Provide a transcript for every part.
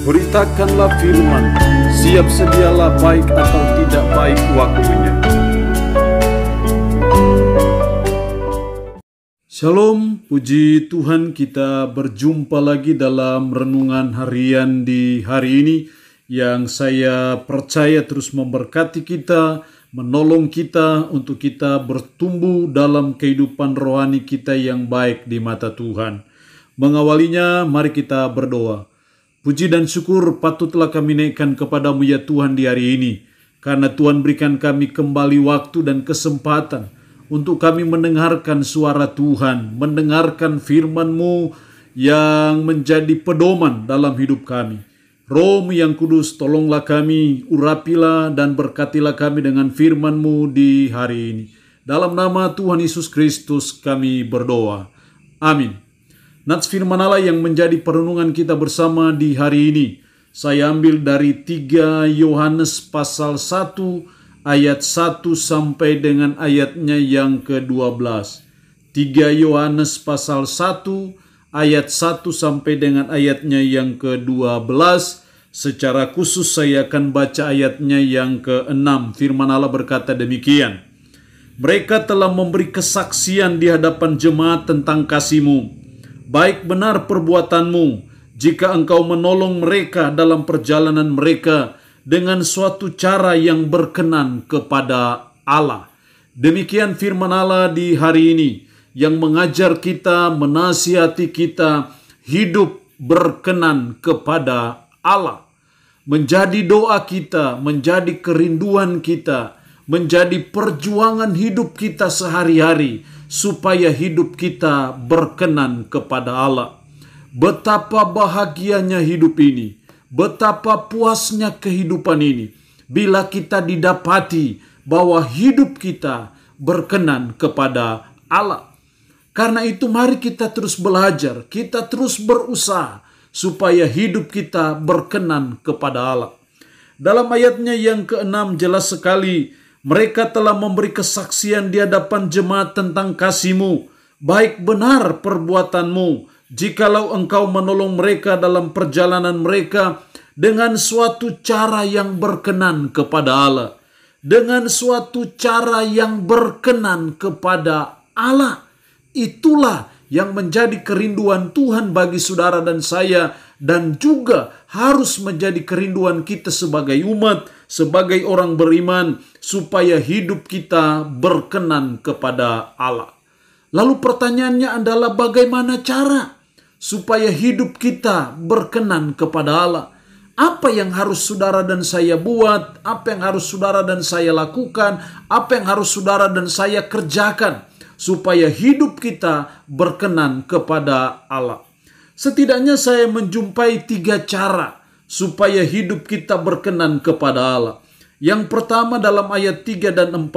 Beritakanlah firman, siap sedialah baik atau tidak baik waktunya. Shalom, puji Tuhan, kita berjumpa lagi dalam renungan harian di hari ini yang saya percaya terus memberkati kita, menolong kita untuk kita bertumbuh dalam kehidupan rohani kita yang baik di mata Tuhan. Mengawalinya, mari kita berdoa. Puji dan syukur patutlah kami naikkan kepadamu ya Tuhan di hari ini, karena Tuhan berikan kami kembali waktu dan kesempatan untuk kami mendengarkan suara Tuhan, mendengarkan firman-Mu yang menjadi pedoman dalam hidup kami. Roh-Mu yang kudus, tolonglah kami, urapilah dan berkatilah kami dengan firman-Mu di hari ini. Dalam nama Tuhan Yesus Kristus kami berdoa. Amin. Nats firman Allah yang menjadi perenungan kita bersama di hari ini, saya ambil dari 3 Yohanes pasal 1 ayat 1 sampai dengan ayatnya yang ke-12. 3 Yohanes pasal 1 ayat 1 sampai dengan ayatnya yang ke-12. Secara khusus saya akan baca ayatnya yang ke-6. Firman Allah berkata demikian. Mereka telah memberi kesaksian di hadapan jemaat tentang kasih-Mu. Baik benar perbuatanmu jika engkau menolong mereka dalam perjalanan mereka dengan suatu cara yang berkenan kepada Allah. Demikian firman Allah di hari ini yang mengajar kita, menasihati kita hidup berkenan kepada Allah. Menjadi doa kita, menjadi kerinduan kita, menjadi perjuangan hidup kita sehari-hari, supaya hidup kita berkenan kepada Allah. Betapa bahagianya hidup ini, betapa puasnya kehidupan ini, bila kita didapati bahwa hidup kita berkenan kepada Allah. Karena itu mari kita terus belajar, kita terus berusaha, supaya hidup kita berkenan kepada Allah. Dalam ayatnya yang ke-6 jelas sekali, mereka telah memberi kesaksian di hadapan jemaat tentang kasih-Mu. Baik benar perbuatanmu, jikalau engkau menolong mereka dalam perjalanan mereka dengan suatu cara yang berkenan kepada Allah. Dengan suatu cara yang berkenan kepada Allah. Itulah yang menjadi kerinduan Tuhan bagi saudara dan saya, dan juga harus menjadi kerinduan kita sebagai umat, sebagai orang beriman, supaya hidup kita berkenan kepada Allah. Lalu pertanyaannya adalah bagaimana cara supaya hidup kita berkenan kepada Allah? Apa yang harus saudara dan saya buat? Apa yang harus saudara dan saya lakukan? Apa yang harus saudara dan saya kerjakan supaya hidup kita berkenan kepada Allah? Setidaknya saya menjumpai 3 cara supaya hidup kita berkenan kepada Allah. Yang pertama dalam ayat 3 dan 4.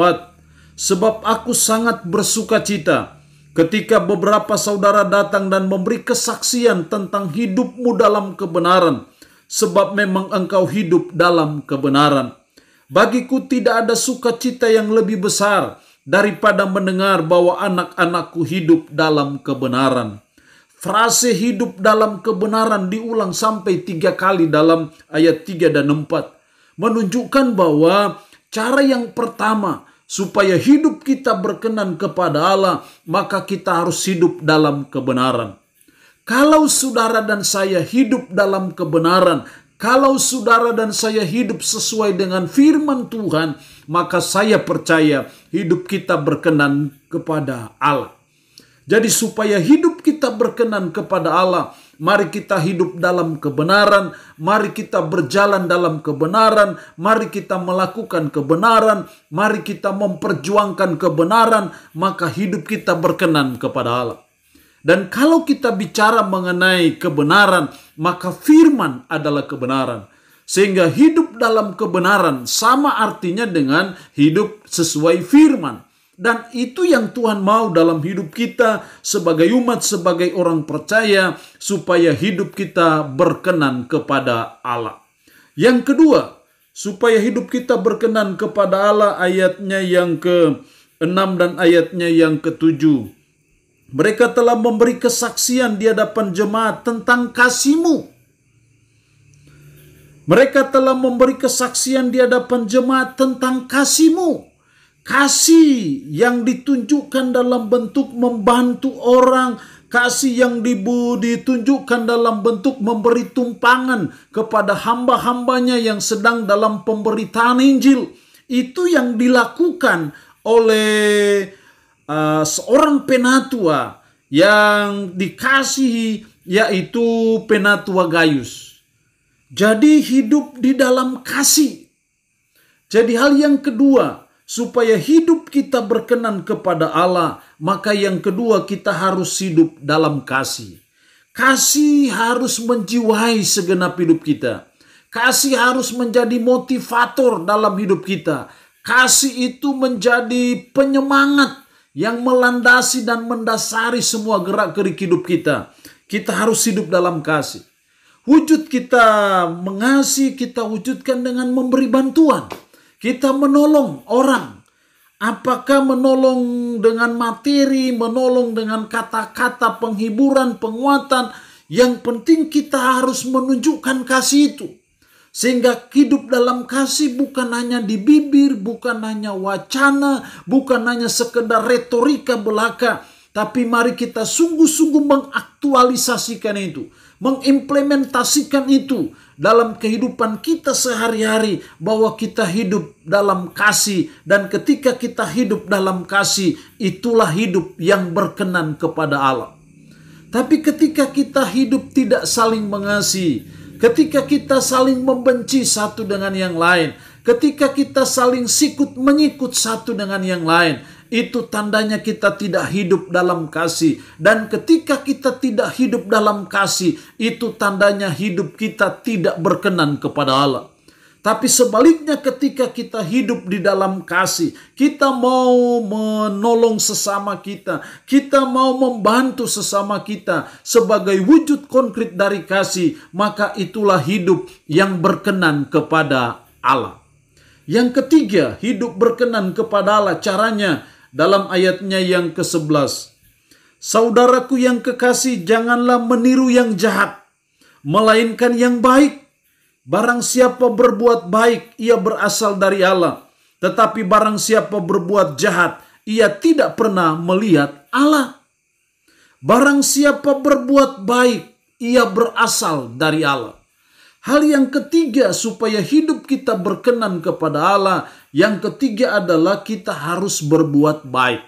Sebab aku sangat bersuka cita ketika beberapa saudara datang dan memberi kesaksian tentang hidupmu dalam kebenaran. Sebab memang engkau hidup dalam kebenaran. Bagiku tidak ada sukacita yang lebih besar daripada mendengar bahwa anak-anakku hidup dalam kebenaran. Frase hidup dalam kebenaran diulang sampai 3 kali dalam ayat 3 dan 4. Menunjukkan bahwa cara yang pertama supaya hidup kita berkenan kepada Allah, maka kita harus hidup dalam kebenaran. Kalau saudara dan saya hidup dalam kebenaran, kalau saudara dan saya hidup sesuai dengan firman Tuhan, maka saya percaya hidup kita berkenan kepada Allah. Jadi supaya hidup kita berkenan kepada Allah, mari kita hidup dalam kebenaran, mari kita berjalan dalam kebenaran, mari kita melakukan kebenaran, mari kita memperjuangkan kebenaran, maka hidup kita berkenan kepada Allah. Dan kalau kita bicara mengenai kebenaran, maka firman adalah kebenaran. Sehingga hidup dalam kebenaran sama artinya dengan hidup sesuai firman. Dan itu yang Tuhan mau dalam hidup kita sebagai umat, sebagai orang percaya, supaya hidup kita berkenan kepada Allah. Yang kedua, supaya hidup kita berkenan kepada Allah, ayatnya yang ke-6 dan ayatnya yang ke-7. Mereka telah memberi kesaksian di hadapan jemaat tentang kasih-Mu. Mereka telah memberi kesaksian di hadapan jemaat tentang kasih-Mu. Kasih yang ditunjukkan dalam bentuk membantu orang, kasih yang ditunjukkan dalam bentuk memberi tumpangan kepada hamba-hambanya yang sedang dalam pemberitaan Injil. Itu yang dilakukan oleh seorang penatua yang dikasihi, yaitu Penatua Gaius. Jadi hidup di dalam kasih. Jadi hal yang kedua, supaya hidup kita berkenan kepada Allah, maka yang kedua kita harus hidup dalam kasih. Kasih harus menjiwai segenap hidup kita. Kasih harus menjadi motivator dalam hidup kita. Kasih itu menjadi penyemangat yang melandasi dan mendasari semua gerak-gerik hidup kita. Kita harus hidup dalam kasih. Wujud kita mengasihi kita wujudkan dengan memberi bantuan. Kita menolong orang. Apakah menolong dengan materi, menolong dengan kata-kata penghiburan, penguatan. Yang penting kita harus menunjukkan kasih itu. Sehingga hidup dalam kasih bukan hanya di bibir, bukan hanya wacana, bukan hanya sekedar retorika belaka. Tapi mari kita sungguh-sungguh mengaktualisasikan itu, mengimplementasikan itu dalam kehidupan kita sehari-hari, bahwa kita hidup dalam kasih. Dan ketika kita hidup dalam kasih, itulah hidup yang berkenan kepada Allah. Tapi ketika kita hidup tidak saling mengasihi, ketika kita saling membenci satu dengan yang lain, ketika kita saling sikut menyikut satu dengan yang lain, itu tandanya kita tidak hidup dalam kasih. Dan ketika kita tidak hidup dalam kasih, itu tandanya hidup kita tidak berkenan kepada Allah. Tapi sebaliknya, ketika kita hidup di dalam kasih, kita mau menolong sesama kita, kita mau membantu sesama kita sebagai wujud konkret dari kasih, maka itulah hidup yang berkenan kepada Allah. Yang ketiga, hidup berkenan kepada Allah, caranya dalam ayatnya yang ke-11. Saudaraku yang kekasih, janganlah meniru yang jahat, melainkan yang baik. Barang siapa berbuat baik, ia berasal dari Allah. Tetapi barang siapa berbuat jahat, ia tidak pernah melihat Allah. Barang siapa berbuat baik, ia berasal dari Allah. Hal yang ketiga supaya hidup kita berkenan kepada Allah, yang ketiga adalah kita harus berbuat baik.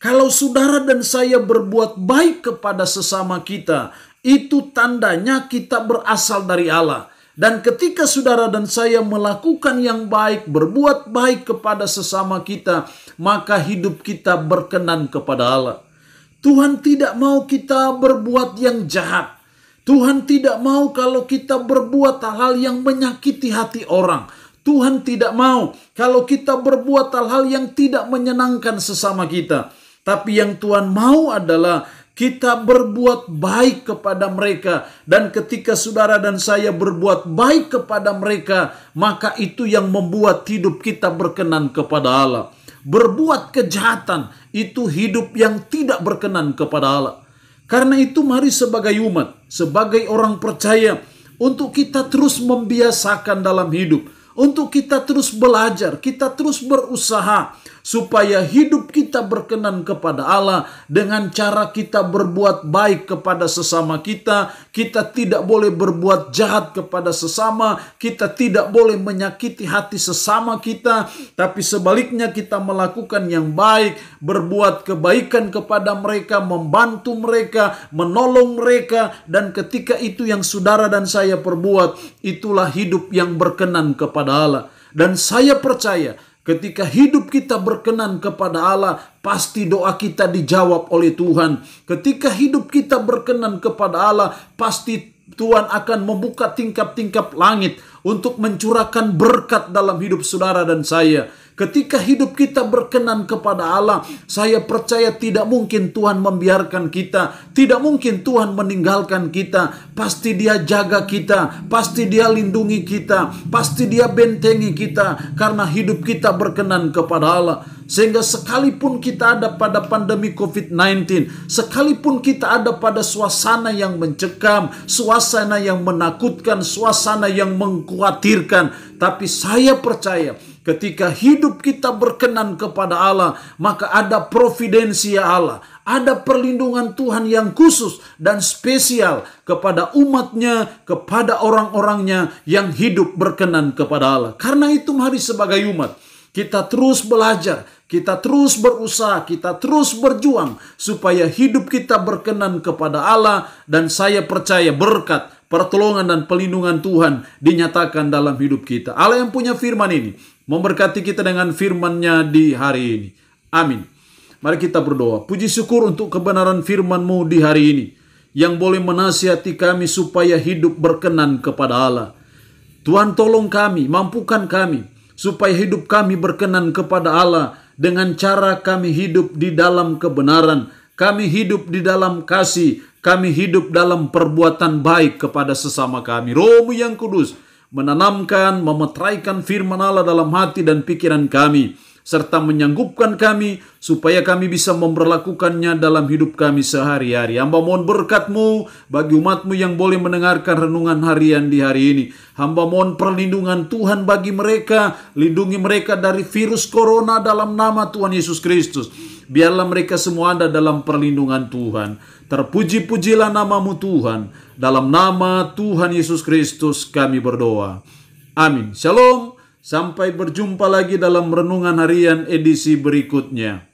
Kalau saudara dan saya berbuat baik kepada sesama kita, itu tandanya kita berasal dari Allah. Dan ketika saudara dan saya melakukan yang baik, berbuat baik kepada sesama kita, maka hidup kita berkenan kepada Allah. Tuhan tidak mau kita berbuat yang jahat. Tuhan tidak mau kalau kita berbuat hal-hal yang menyakiti hati orang. Tuhan tidak mau kalau kita berbuat hal-hal yang tidak menyenangkan sesama kita. Tapi yang Tuhan mau adalah kita berbuat baik kepada mereka. Dan ketika saudara dan saya berbuat baik kepada mereka, maka itu yang membuat hidup kita berkenan kepada Allah. Berbuat kejahatan itu hidup yang tidak berkenan kepada Allah. Karena itu mari sebagai umat, sebagai orang percaya, untuk kita terus membiasakan dalam hidup, untuk kita terus belajar, kita terus berusaha supaya hidup kita berkenan kepada Allah dengan cara kita berbuat baik kepada sesama kita. Kita tidak boleh berbuat jahat kepada sesama, kita tidak boleh menyakiti hati sesama kita, tapi sebaliknya kita melakukan yang baik, berbuat kebaikan kepada mereka, membantu mereka, menolong mereka. Dan ketika itu yang saudara dan saya perbuat, itulah hidup yang berkenan kepada Allah. Dan saya percaya ketika hidup kita berkenan kepada Allah, pasti doa kita dijawab oleh Tuhan. Ketika hidup kita berkenan kepada Allah, pasti Tuhan akan membuka tingkap-tingkap langit untuk mencurahkan berkat dalam hidup saudara dan saya. Ketika hidup kita berkenan kepada Allah, saya percaya tidak mungkin Tuhan membiarkan kita, tidak mungkin Tuhan meninggalkan kita. Pasti Dia jaga kita, pasti Dia lindungi kita, pasti Dia bentengi kita, karena hidup kita berkenan kepada Allah. Sehingga sekalipun kita ada pada pandemi COVID-19, sekalipun kita ada pada suasana yang mencekam, suasana yang menakutkan, suasana yang mengkhawatirkan, tapi saya percaya ketika hidup kita berkenan kepada Allah, maka ada providensia Allah, ada perlindungan Tuhan yang khusus dan spesial kepada umatnya, kepada orang-orangnya yang hidup berkenan kepada Allah. Karena itu mari sebagai umat, kita terus belajar, kita terus berusaha, kita terus berjuang supaya hidup kita berkenan kepada Allah, dan saya percaya berkat, pertolongan dan pelindungan Tuhan dinyatakan dalam hidup kita. Allah yang punya firman ini memberkati kita dengan firman-Nya di hari ini. Amin. Mari kita berdoa. Puji syukur untuk kebenaran firman-Mu di hari ini, yang boleh menasihati kami supaya hidup berkenan kepada Allah. Tuhan, tolong kami, mampukan kami supaya hidup kami berkenan kepada Allah dengan cara kami hidup di dalam kebenaran, kami hidup di dalam kasih, kami hidup dalam perbuatan baik kepada sesama kami. Roh-Mu yang kudus menanamkan, memetraikan firman Allah dalam hati dan pikiran kami, serta menyanggupkan kami supaya kami bisa memperlakukannya dalam hidup kami sehari-hari. Hamba mohon berkat-Mu bagi umat-Mu yang boleh mendengarkan renungan harian di hari ini. Hamba mohon perlindungan Tuhan bagi mereka, lindungi mereka dari virus corona dalam nama Tuhan Yesus Kristus. Biarlah mereka semua ada dalam perlindungan Tuhan. Terpuji-pujilah nama-Mu Tuhan. Dalam nama Tuhan Yesus Kristus kami berdoa. Amin. Shalom. Sampai berjumpa lagi dalam renungan harian edisi berikutnya.